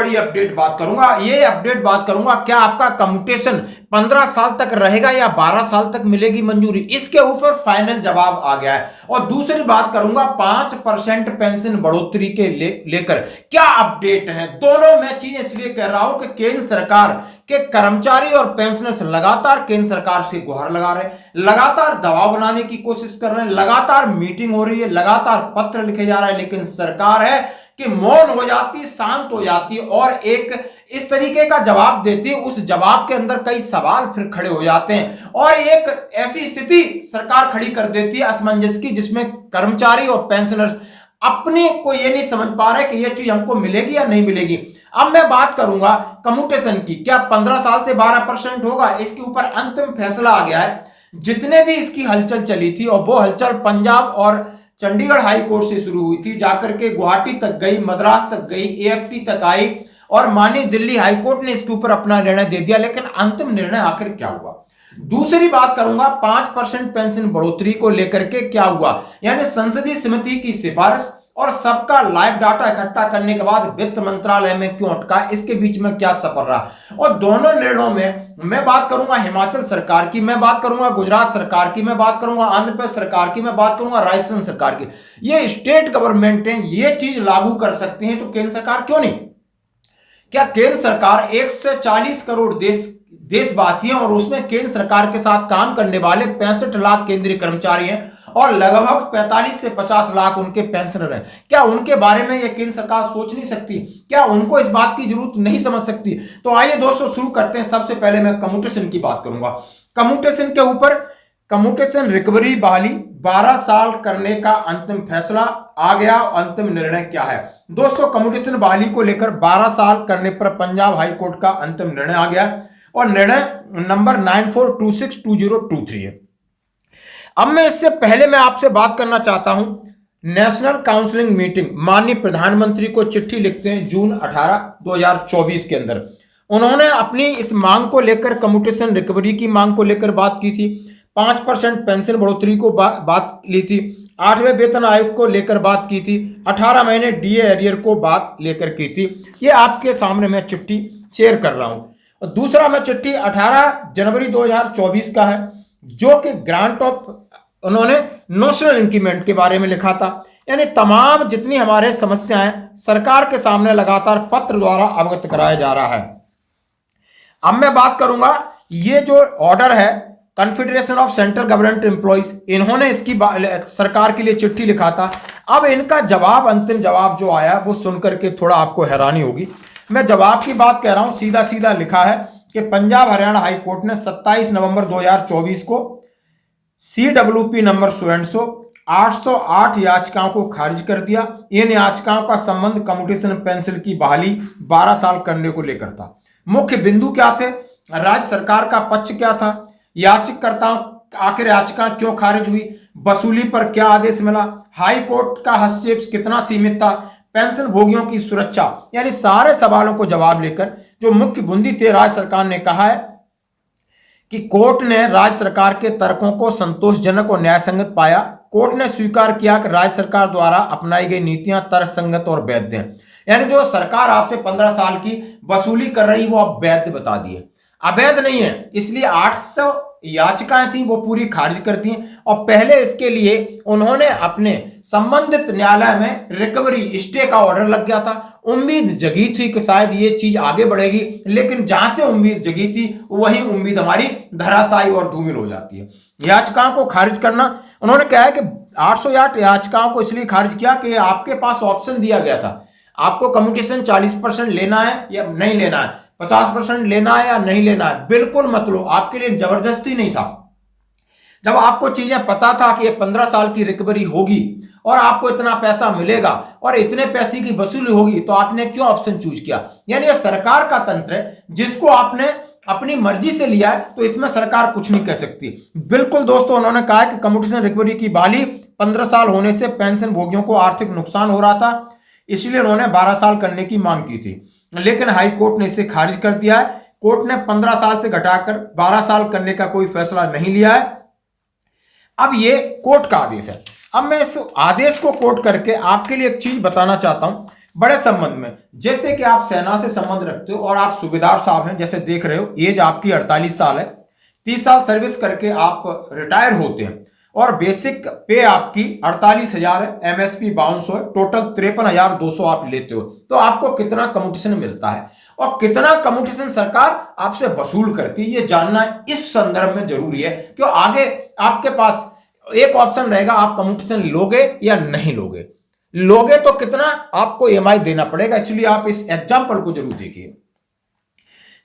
बड़ी अपडेट बात करूंगा। ये अपडेट बात करूंगा क्या आपका कम्यूटेशन 15 साल तक रहेगा या 12 साल तक मिलेगी मंजूरी, इसके ऊपर फाइनल जवाब आ गया है। और दूसरी बात करूंगा 5% पेंशन बढ़ोतरी के लेकर क्या अपडेट है। दोनों मैं चीजें इसलिए कह रहा हूं कि केंद्र सरकार के कर्मचारी और पेंशनर्स लगातार केंद्र सरकार से गुहार लगा रहे हैं, लगातार दबाव बनाने की कोशिश कर रहे हैं, लगातार मीटिंग हो रही है, लगातार पत्र लिखे जा रहे हैं, लेकिन सरकार है कि मौन हो जाती, शांत हो जाती और एक इस तरीके का जवाब देती। उस जवाब के अंदर कई सवाल फिर खड़े हो जाते हैं और एक ऐसी स्थिति सरकार खड़ी कर देती है असमंजस की, जिसमें कर्मचारी और पेंशनर्स अपने को ये नहीं समझ पा रहे कि ये चीज हमको मिलेगी या नहीं मिलेगी। अब मैं बात करूंगा कम्यूटेशन की, क्या 15 साल से 12% होगा, इसके ऊपर अंतिम फैसला आ गया है। जितने भी इसकी हलचल चली थी और वो हलचल पंजाब और चंडीगढ़ हाई कोर्ट से शुरू हुई थी, जाकर के गुवाहाटी तक गई, मद्रास तक गई, एएफटी तक आई और माननीय दिल्ली हाई कोर्ट ने इसके ऊपर अपना निर्णय दे दिया। लेकिन अंतिम निर्णय आखिर क्या हुआ। दूसरी बात करूंगा 5% पेंशन बढ़ोतरी को लेकर के क्या हुआ, यानी संसदीय समिति की सिफारिश और सबका लाइव डाटा इकट्ठा करने के बाद वित्त मंत्रालय में क्यों अटका, इसके बीच में क्या सफर रहा। और दोनों निर्णयों में मैं बात करूंगा हिमाचल सरकार की, मैं बात करूंगा गुजरात सरकार की, मैं बात करूंगा आंध्र प्रदेश सरकार की, मैं बात करूंगा राजस्थान सरकार की। ये स्टेट गवर्नमेंट है, ये चीज लागू कर सकती है, तो केंद्र सरकार क्यों नहीं। क्या केंद्र सरकार 140 करोड़ देशवासी हैं और उसमें केंद्र सरकार के साथ काम करने वाले 65 लाख केंद्रीय कर्मचारी हैं और लगभग 45 से 50 लाख उनके पेंशनर हैं। क्या उनके बारे में ये केंद्र सरकार सोच नहीं सकती? क्या उनको इस बात की जरूरत नहीं समझ सकती? तो आइए दोस्तों शुरू करते हैं। सबसे पहले मैं कम्यूटेशन की बात करूंगा। कम्यूटेशन के ऊपर कम्यूटेशन रिकवरी बहाली 12 साल करने का अंतिम फैसला आ गया। अंतिम निर्णय क्या है दोस्तों, कम्यूटेशन बहाली को लेकर 12 साल करने पर पंजाब हाई कोर्ट का अंतिम निर्णय आ गया और निर्णय नंबर 94262023 है। अब मैं इससे पहले मैं आपसे बात करना चाहता हूं, नेशनल काउंसलिंग मीटिंग माननीय प्रधानमंत्री को चिट्ठी लिखते हैं जून 18 2024 के अंदर। उन्होंने अपनी इस मांग को लेकर कम्यूटेशन रिकवरी की मांग को लेकर बात की थी, 5% पेंशन बढ़ोतरी को बात ली थी, 8वें वेतन आयोग को लेकर बात की थी, 18 महीने डीए एरियर को बात लेकर की थी। ये आपके सामने मैं चिट्ठी शेयर कर रहा हूं। और दूसरा मैं चिट्ठी 18 जनवरी 2024 का है, जो कि ग्रांट ऑफ उन्होंने नोशनल इंक्रीमेंट के बारे में लिखा था। यानी तमाम जितनी हमारे समस्याएं सरकार के सामने लगातार पत्र द्वारा अवगत कराया जा रहा है। अब मैं बात करूंगा ये जो ऑर्डर है confederation of central government employees, इन्होंने इसकी सरकार के लिए चिट्ठी लिखा था। अब इनका जवाब, अंतिम जवाब जो आया वो सुनकर के थोड़ा आपको हैरानी होगी। मैं जवाब की बात कह रहा हूं, सीधा सीधा लिखा है कि पंजाब हरियाणा हाई कोर्ट ने 27 नवंबर 2024 को CWP नंबर 808 याचिकाओं को खारिज कर दिया। इन याचिकाओं का संबंध कम्यूटेशन पेंशन की बहाली 12 साल करने को लेकर था। मुख्य बिंदु क्या थे, राज्य सरकार का पक्ष क्या था, याचिकाकर्ताओं आखिर याचिका क्यों खारिज हुई, वसूली पर क्या आदेश मिला, हाई कोर्ट का हस्तक्षेप कितना सीमित था, पेंशन भोगियों की सुरक्षा, यानी सारे सवालों को जवाब लेकर जो मुख्य बुंदी थे, राज्य सरकार ने कहा है कि कोर्ट ने राज्य सरकार के तर्कों को संतोषजनक और न्यायसंगत पाया। कोर्ट ने स्वीकार किया कि राज्य सरकार द्वारा अपनाई गई नीतियां तर्कसंगत और वैध हैं। यानी जो सरकार आपसे 15 साल की वसूली कर रही वो अब वैध बता दी है, अवैध नहीं है। इसलिए 800 याचिकाएं थी वो पूरी खारिज कर दी और पहले इसके लिए उन्होंने अपने संबंधित न्यायालय में रिकवरी स्टे का ऑर्डर लग गया था। उम्मीद जगी थी कि शायद ये चीज आगे बढ़ेगी, लेकिन जहां से उम्मीद जगी थी वहीं उम्मीद हमारी धराशायी और धूमिल हो जाती है। याचिकाओं को खारिज करना, उन्होंने कहा है कि 808 याचिकाओं को इसलिए खारिज किया कि आपके पास ऑप्शन दिया गया था, आपको कम्यूटेशन 40% लेना है या नहीं लेना है, 50% लेना है या नहीं लेना है, बिल्कुल मत लो, आपके लिए जबरदस्ती नहीं था। जब आपको चीजें पता था कि ये 15 साल की रिकवरी होगी और आपको इतना पैसा मिलेगा और इतने पैसे की वसूली होगी, तो आपने क्यों ऑप्शन चूज किया। यानी ये सरकार का तंत्र है जिसको आपने अपनी मर्जी से लिया है, तो इसमें सरकार कुछ नहीं कह सकती। बिल्कुल दोस्तों, उन्होंने कहा कि कम्यूटेशन रिकवरी की बहाली 15 साल होने से पेंशन भोगियों को आर्थिक नुकसान हो रहा था, इसलिए उन्होंने 12 साल करने की मांग की थी, लेकिन हाई कोर्ट ने इसे खारिज कर दिया है। कोर्ट ने 15 साल से घटाकर 12 साल करने का कोई फैसला नहीं लिया है। अब ये कोर्ट का आदेश है। अब मैं इस आदेश को कोट करके आपके लिए एक चीज बताना चाहता हूं बड़े संबंध में, जैसे कि आप सेना से संबंध रखते हो और आप सूबेदार साहब हैं, जैसे देख रहे हो, एज आपकी 48 साल है, 30 साल सर्विस करके आप रिटायर होते हैं और बेसिक पे आपकी 48,000 है, एमएसपी 5200 है, टोटल 53,200 आप लेते हो, तो आपको कितना कम्यूटेशन मिलता है और कितना कम्यूटेशन सरकार आपसे वसूल करती है, ये जानना इस संदर्भ में जरूरी है, क्यों आगे आपके पास एक ऑप्शन रहेगा, आप कम्यूटेशन लोगे या नहीं लोगे। लोगे तो कितना आपको ईएमआई देना पड़ेगा, इसलिए आप इस एग्जाम्पल को जरूर देखिए।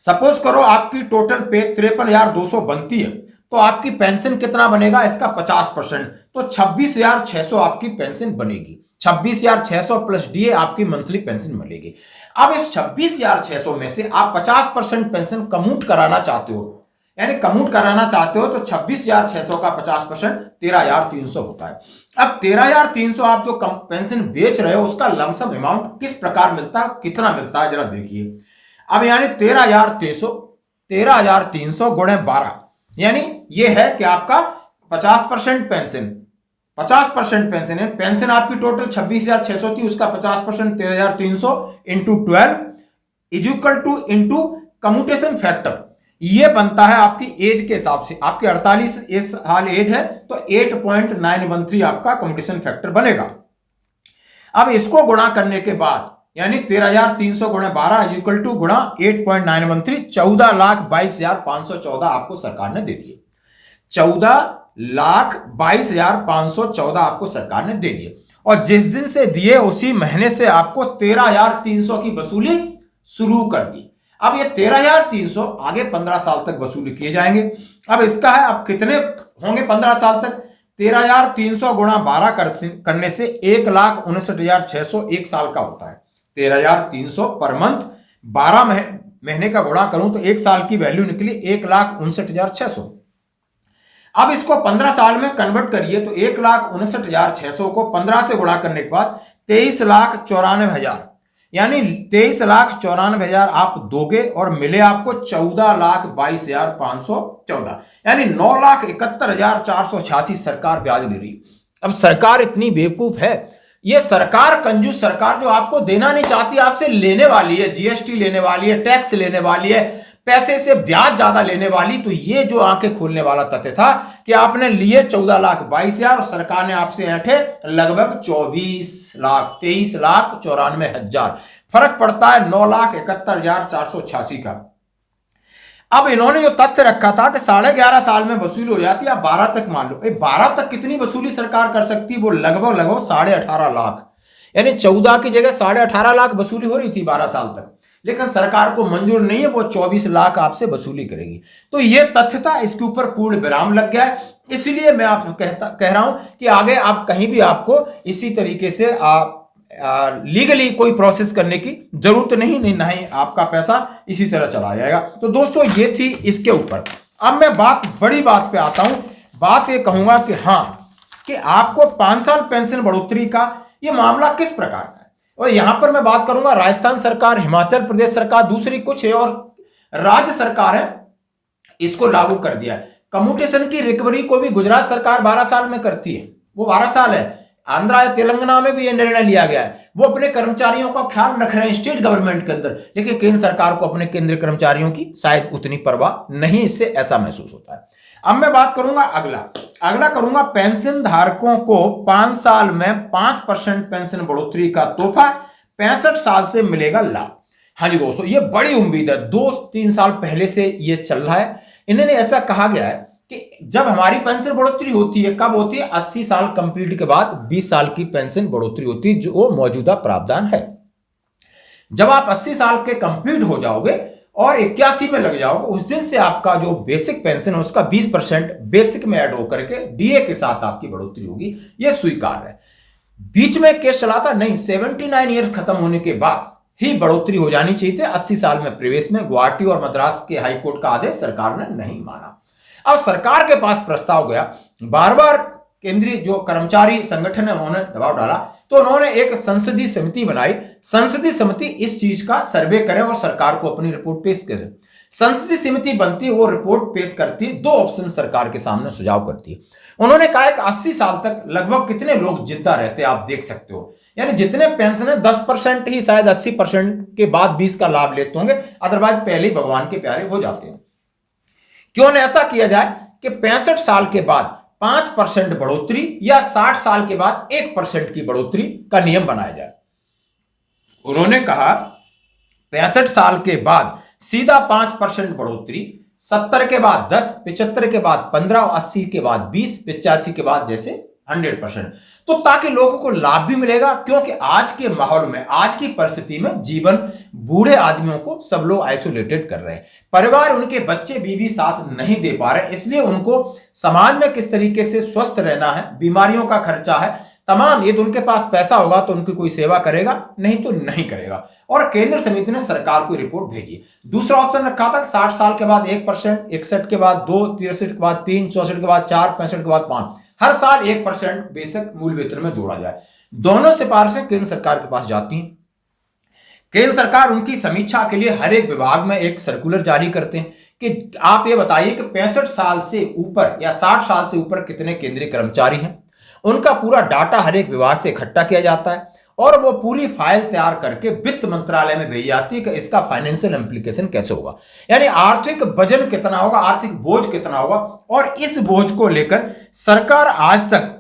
सपोज करो आपकी टोटल पे 53,200 बनती है, तो आपकी पेंशन कितना बनेगा, इसका 50%, तो 26,600 आपकी पेंशन बनेगी। 26,600 प्लस डीए आपकी मंथली पेंशन मिलेगी। अब इस 26,600 में से आप 50% पेंशन कम्यूट कराना चाहते हो, यानी कम्यूट कराना चाहते हो, तो 26,600 का 50% 13,300 होता है। अब 13,300 आप जो पेंशन बेच रहे हो उसका लमसम अमाउंट किस प्रकार मिलता है, कितना मिलता है, जरा देखिए। अब यानी 13,300 गुणे 12, यानी ये है कि आपका 50% पेंशन, 50% पेंशन है। पेंशन आपकी टोटल 26,600 थी, उसका 50% 13,300 into 12 is equal two into commutation factor, ये बनता है आपकी एज के हिसाब से। आपकी 48 साल एज है तो 8.913 आपका कम्यूटेशन फैक्टर बनेगा। अब इसको गुणा करने के बाद यानी 13,300 गुणा 12 इज इक्वल टू गुणा 8.913, 14,22,514 आपको सरकार ने दे दिए। 14,22,514 आपको सरकार ने दे दिए, और जिस दिन से दिए उसी महीने से आपको 13,300 की वसूली शुरू कर दी। अब ये 13,300 आगे 15 साल तक वसूली किए जाएंगे। अब इसका है, अब कितने होंगे 15 साल तक, 13,300 गुणा 12 करने से 1,59,600 एक साल का होता है। 13,300 पर मंथ 12 महीने का गुणा करूं तो एक साल की वैल्यू निकली 1,59,600। अब इसको 15 साल में कन्वर्ट करिए तो 1,59,600 को 15 से गुणा करने के बाद 23,94,000, यानी 23,94,000 आप दोगे और मिले आपको 14,22,514, यानी 9,71,486 सरकार ब्याज ले रही है। अब सरकार इतनी बेवकूफ है, ये सरकार कंजूस सरकार जो आपको देना नहीं चाहती, आपसे लेने वाली है, जीएसटी लेने वाली है, टैक्स लेने वाली है, पैसे से ब्याज ज्यादा लेने वाली। तो ये जो आंखें खोलने वाला तथ्य था कि आपने लिए 14,22,000 और सरकार ने आपसे ऐंठे लगभग 23,94,000, फर्क पड़ता है 9,71,486 का। अब इन्होंने जो तथ्य रखा था कि 11.5 साल में वसूली हो जाती है, आप 12 तक मान लो, 12 तक कितनी वसूली सरकार कर सकती है, वो लगभग 18.5 लाख, यानी 14 की जगह 18.5 लाख वसूली हो रही थी 12 साल तक, लेकिन सरकार को मंजूर नहीं है, वो 24 लाख आपसे वसूली करेगी। तो ये तथ्य था, इसके ऊपर पूर्ण विराम लग गया है। इसलिए मैं आपको कह रहा हूं कि आगे आप कहीं भी आपको इसी तरीके से लीगली कोई प्रोसेस करने की जरूरत नहीं, आपका पैसा इसी तरह चला जाएगा। तो दोस्तों ये थी इसके ऊपर। अब मैं बड़ी बात पे आता हूं। बात ये कहूंगा कि हाँ, कि आपको 5 साल पेंशन बढ़ोतरी का ये मामला किस प्रकार का है, और यहां पर मैं बात करूंगा राजस्थान सरकार, हिमाचल प्रदेश सरकार, दूसरी कुछ है और राज्य सरकार है, इसको लागू कर दिया है। कम्यूटेशन की रिकवरी को भी गुजरात सरकार 12 साल में करती है, वो 12 साल है। आंध्रा या तेलंगाना में भी यह निर्णय लिया गया है, वो अपने कर्मचारियों का ख्याल रख रहे हैं स्टेट गवर्नमेंट के अंदर, लेकिन केंद्र सरकार को अपने केंद्रीय कर्मचारियों की शायद उतनी परवाह नहीं, इससे ऐसा महसूस होता है। अब मैं बात करूंगा अगला करूंगा पेंशन धारकों को 5 साल में 5% पेंशन बढ़ोतरी का तोहफा 65 साल से मिलेगा लाभ। हाँ जी दोस्तों, ये बड़ी उम्मीद है, 2-3 साल पहले से ये चल रहा है। इन्होंने ऐसा कहा गया है कि जब हमारी पेंशन बढ़ोतरी होती है, कब होती है, 80 साल कंप्लीट के बाद 20 साल की पेंशन बढ़ोतरी होती है, जो मौजूदा प्रावधान है। जब आप 80 साल के कंप्लीट हो जाओगे और 81 में लग जाओगे, उस दिन से आपका जो बेसिक पेंशन है उसका 20% बेसिक में ऐड होकर के डीए के साथ आपकी बढ़ोतरी होगी, यह स्वीकार्य है। बीच में केस चला था, नहीं, 79 ईयर खत्म होने के बाद ही बढ़ोतरी हो जानी चाहिए थी 80 साल में प्रवेश में। गुवाहाटी और मद्रास के हाईकोर्ट का आदेश सरकार ने नहीं माना। अब सरकार के पास प्रस्ताव गया, बार बार केंद्रीय जो कर्मचारी संगठन है उन्होंने दबाव डाला, तो उन्होंने एक संसदीय समिति बनाई। संसदीय समिति इस चीज का सर्वे करे और सरकार को अपनी रिपोर्ट पेश करे। संसदीय समिति बनती, वो रिपोर्ट पेश करती, 2 ऑप्शन सरकार के सामने सुझाव करती है। उन्होंने कहा कि 80 साल तक लगभग कितने लोग जिंदा रहते हैं, आप देख सकते हो, यानी जितने पेंशन है 10% ही शायद 80% के बाद 20 का लाभ लेते होंगे, अदरवाइज पहले ही भगवान के प्यारे हो जाते हैं। क्यों न ऐसा किया जाए कि 65 साल के बाद 5% बढ़ोतरी या 60 साल के बाद 1% की बढ़ोतरी का नियम बनाया जाए। उन्होंने कहा 65 साल के बाद सीधा 5% बढ़ोतरी, 70 के बाद 10, 75 के बाद 15, 80 के बाद 20, 85 के बाद जैसे 100%, तो ताकि लोगों को लाभ भी मिलेगा। क्योंकि आज के माहौल में, आज की परिस्थिति में जीवन बूढ़े आदमियों को सब लोग आइसोलेटेड कर रहे हैं, परिवार उनके बच्चे बीवी साथ नहीं दे पा रहे, इसलिए उनको समाज में किस तरीके से स्वस्थ रहना है, बीमारियों का खर्चा है, तमाम ये, तो उनके पास पैसा होगा तो उनकी कोई सेवा करेगा, नहीं तो नहीं करेगा। और केंद्र समिति ने सरकार को रिपोर्ट भेजी। दूसरा ऑप्शन रखा था 60 साल के बाद 1%, 61 के बाद 2, 63 के बाद 3, 64 के बाद 4, 65 के बाद 5, हर साल 1% बेसिक मूल वेतन में जोड़ा जाए। दोनों सिफारिशें केंद्र सरकार के पास जाती हैं। केंद्र सरकार उनकी समीक्षा के लिए हर एक विभाग में एक सर्कुलर जारी करते हैं कि आप ये बताइए कि 65 साल से ऊपर या 60 साल से ऊपर कितने केंद्रीय कर्मचारी हैं। उनका पूरा डाटा हर एक विभाग से इकट्ठा किया जाता है और वो पूरी फाइल तैयार करके वित्त मंत्रालय में भेजी जाती है कि इसका फाइनेंशियल इंप्लीकेशन कैसे होगा, यानी आर्थिक वजन कितना होगा, आर्थिक बोझ कितना होगा। और इस बोझ को लेकर सरकार आज तक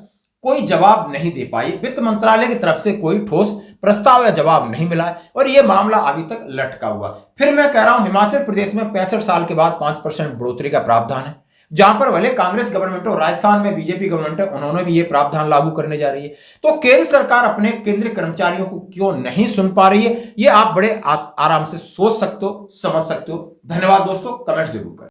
कोई जवाब नहीं दे पाई, वित्त मंत्रालय की तरफ से कोई ठोस प्रस्ताव या जवाब नहीं मिला है और यह मामला अभी तक लटका हुआ। फिर मैं कह रहा हूं, हिमाचल प्रदेश में 65 साल के बाद 5% बढ़ोतरी का प्रावधान है, जहां पर भले कांग्रेस गवर्नमेंट और राजस्थान में बीजेपी गवर्नमेंट है, उन्होंने भी ये प्रावधान लागू करने जा रही है। तो केंद्र सरकार अपने केंद्रीय कर्मचारियों को क्यों नहीं सुन पा रही है, ये आप बड़े आराम से सोच सकते हो, समझ सकते हो। धन्यवाद दोस्तों, कमेंट जरूर करें।